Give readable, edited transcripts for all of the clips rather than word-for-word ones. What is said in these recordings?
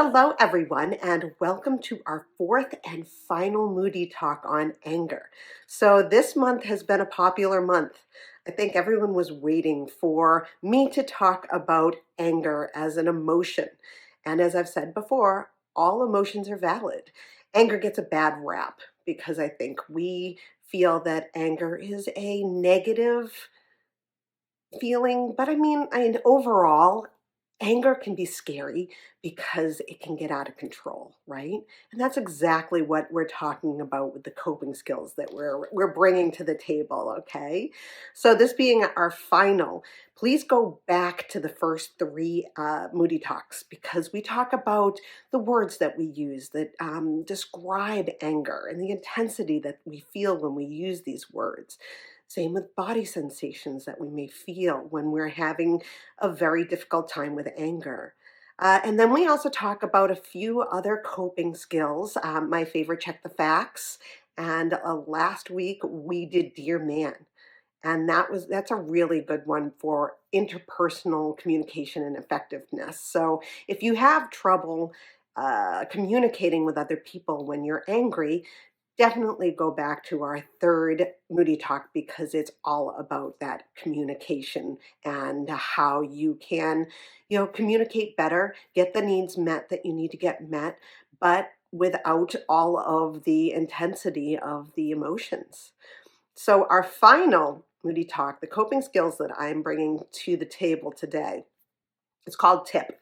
Hello, everyone, and welcome to our fourth and final Moody Talk on anger. So, this month has been a popular month. I think everyone was waiting for me to talk about anger as an emotion. And as I've said before, all emotions are valid. Anger gets a bad rap because I think we feel that anger is a negative feeling, but overall, anger can be scary because it can get out of control, right? And that's exactly what we're talking about with the coping skills that we're bringing to the table, okay? So this being our final, please go back to the first three Moody Talks because we talk about the words that we use that describe anger and the intensity that we feel when we use these words. Same with body sensations that we may feel when we're having a very difficult time with anger. And then we also talk about a few other coping skills. My favorite, check the facts. And last week we did Dear Man. And that's a really good one for interpersonal communication and effectiveness. So if you have trouble communicating with other people when you're angry, definitely go back to our third Moody Talk because it's all about that communication and how you can, communicate better, get the needs met that you need to get met, but without all of the intensity of the emotions. So our final Moody Talk, the coping skills that I'm bringing to the table today, it's called T.I.P.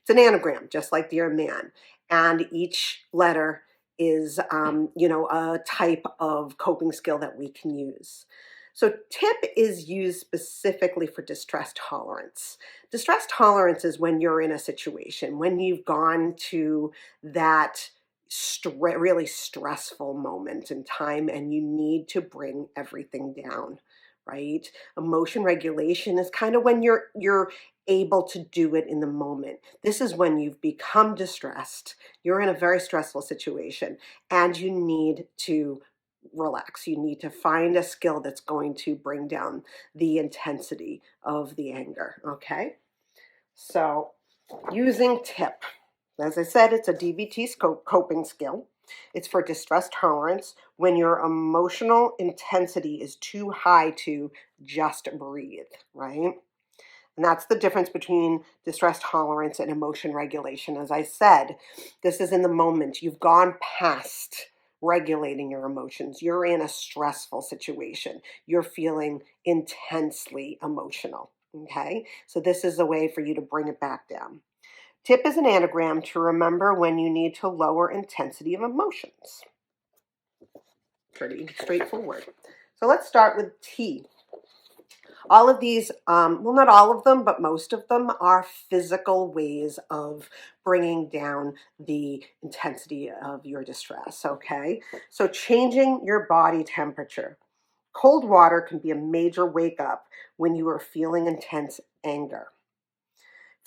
It's an anagram, just like Dear Man, and each letter is, a type of coping skill that we can use. So TIP is used specifically for distress tolerance. Distress tolerance is when you're in a situation, when you've gone to that really stressful moment in time and you need to bring everything down, right? Emotion regulation is kind of when you're able to do it in the moment. This is when you've become distressed. You're in a very stressful situation and you need to relax. You need to find a skill that's going to bring down the intensity of the anger. Okay. So, using TIP. As I said, it's a DBT coping skill. It's for distress tolerance when your emotional intensity is too high to just breathe, right? And that's the difference between distress tolerance and emotion regulation. As I said, this is in the moment. You've gone past regulating your emotions. You're in a stressful situation. You're feeling intensely emotional. Okay? So this is a way for you to bring it back down. TIP is an anagram to remember when you need to lower intensity of emotions. Pretty straightforward. So let's start with T. All of these, not all of them, but most of them are physical ways of bringing down the intensity of your distress, okay? So changing your body temperature. Cold water can be a major wake up when you are feeling intense anger.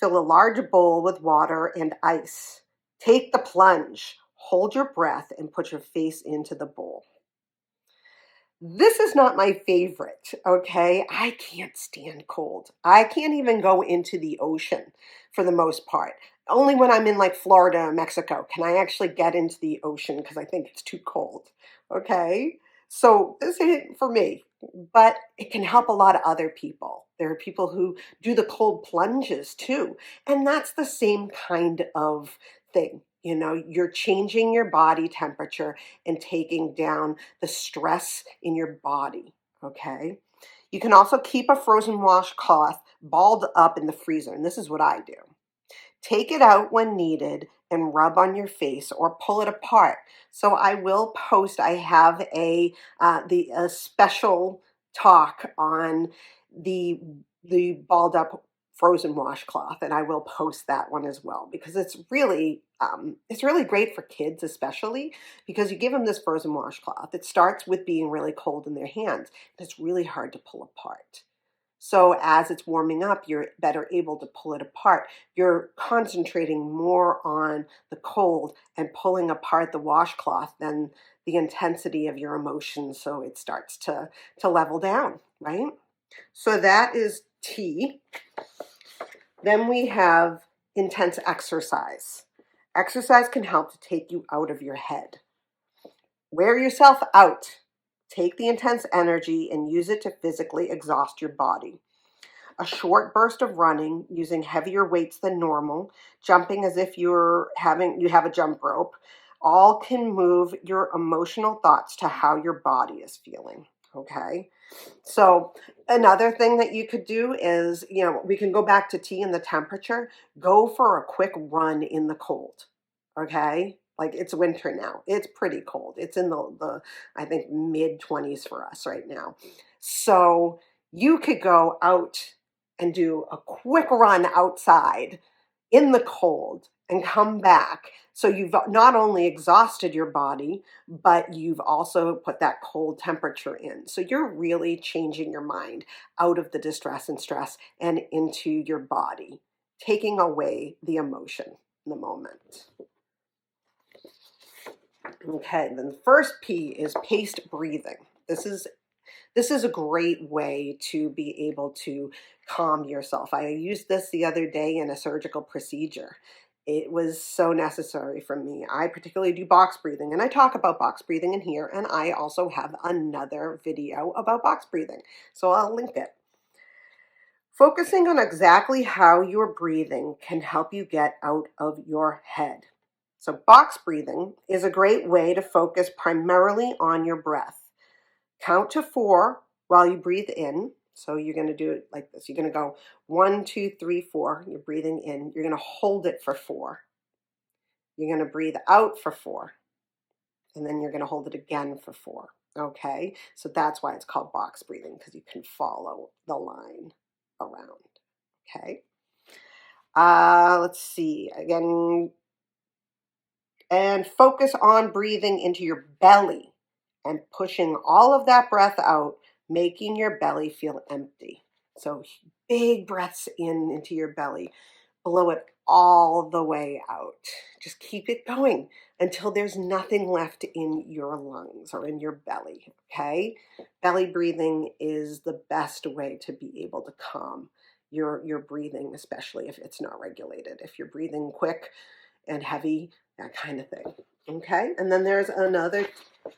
Fill a large bowl with water and ice. Take the plunge. Hold your breath and put your face into the bowl. This is not my favorite, okay? I can't stand cold. I can't even go into the ocean for the most part. Only when I'm in like Florida or Mexico can I actually get into the ocean because I think it's too cold, okay? So this isn't for me, but it can help a lot of other people. There are people who do the cold plunges too, and that's the same kind of thing. You're changing your body temperature and taking down the stress in your body, okay? You can also keep a frozen washcloth balled up in the freezer, and this is what I do. Take it out when needed and rub on your face or pull it apart. So I will post, I have a special talk on the balled up frozen washcloth, and I will post that one as well because it's really great for kids, especially because you give them this frozen washcloth. It starts with being really cold in their hands, and it's really hard to pull apart. So as it's warming up, you're better able to pull it apart. You're concentrating more on the cold and pulling apart the washcloth than the intensity of your emotions. So it starts to level down, right? So that is T. Then we have intense exercise. Exercise can help to take you out of your head. Wear yourself out. Take the intense energy and use it to physically exhaust your body. A short burst of running using heavier weights than normal, jumping as if you have a jump rope, all can move your emotional thoughts to how your body is feeling. Okay. So another thing that you could do is, we can go back to tea and the temperature. Go for a quick run in the cold. Okay. Like it's winter now. It's pretty cold. It's in the I think mid 20s for us right now. So you could go out and do a quick run outside in the cold and come back. So you've not only exhausted your body, but you've also put that cold temperature in. So you're really changing your mind out of the distress and stress and into your body, taking away the emotion in the moment. Okay, then the first P is paced breathing. This is a great way to be able to calm yourself. I used this the other day in a surgical procedure. It was so necessary for me. I particularly do box breathing, and I talk about box breathing in here, and I also have another video about box breathing, so I'll link it. Focusing on exactly how you're breathing can help you get out of your head. So box breathing is a great way to focus primarily on your breath. Count to 4 while you breathe in. So you're going to do it like this. You're going to go 1, 2, 3, 4. You're breathing in. You're going to hold it for 4. You're going to breathe out for 4. And then you're going to hold it again for 4. Okay? So that's why it's called box breathing, because you can follow the line around. Okay? Let's see. Again, and focus on breathing into your belly and pushing all of that breath out, making your belly feel empty. So big breaths in into your belly, blow it all the way out. Just keep it going until there's nothing left in your lungs or in your belly, okay? Belly breathing is the best way to be able to calm your breathing, especially if it's not regulated. If you're breathing quick and heavy, that kind of thing. Okay, and then there's another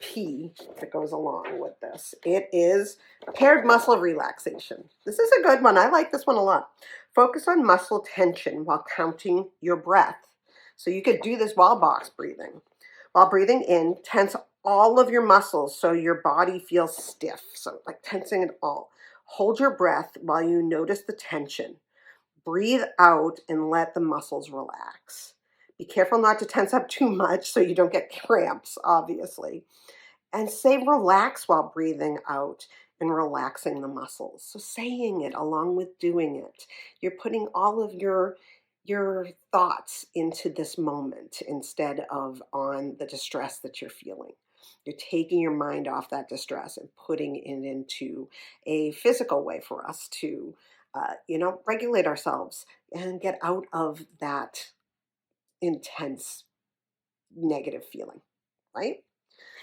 P that goes along with this. It is paired muscle relaxation. This is a good one. I like this one a lot. Focus on muscle tension while counting your breath. So you could do this while box breathing. While breathing in, tense all of your muscles so your body feels stiff. So like tensing it all. Hold your breath while you notice the tension. Breathe out and let the muscles relax. Be careful not to tense up too much so you don't get cramps, obviously. And say relax while breathing out and relaxing the muscles. So saying it along with doing it. You're putting all of your thoughts into this moment instead of on the distress that you're feeling. You're taking your mind off that distress and putting it into a physical way for us to, regulate ourselves and get out of that intense negative feeling, right?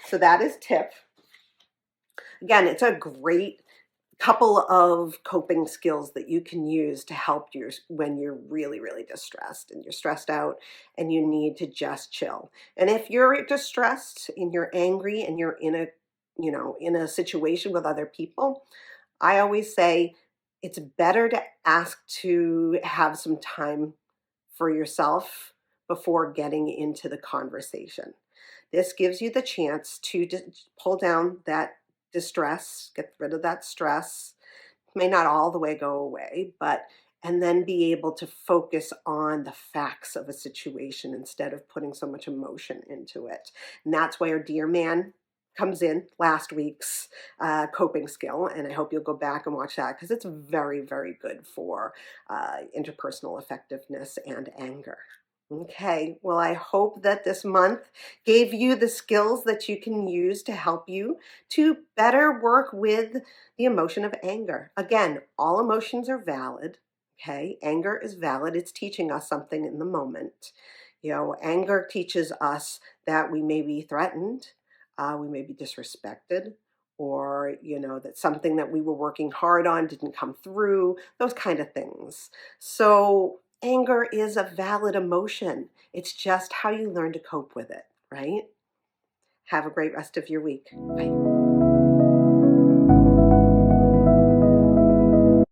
So that is tip. Again, it's a great couple of coping skills that you can use to help you when you're really, really distressed and you're stressed out and you need to just chill. And if you're distressed and you're angry and you're in a situation with other people, I always say it's better to ask to have some time for yourself before getting into the conversation. This gives you the chance to pull down that distress, get rid of that stress. May not all the way go away, and then be able to focus on the facts of a situation instead of putting so much emotion into it. And that's where Dear Man comes in, last week's coping skill. And I hope you'll go back and watch that because it's very, very good for interpersonal effectiveness and anger. Okay, well, I hope that this month gave you the skills that you can use to help you to better work with the emotion of anger. Again, all emotions are valid. Okay, anger is valid. It's teaching us something in the moment. Anger teaches us that we may be threatened, we may be disrespected, or that something that we were working hard on didn't come through, those kind of things. So anger is a valid emotion. It's just how you learn to cope with it, right? Have a great rest of your week. Bye.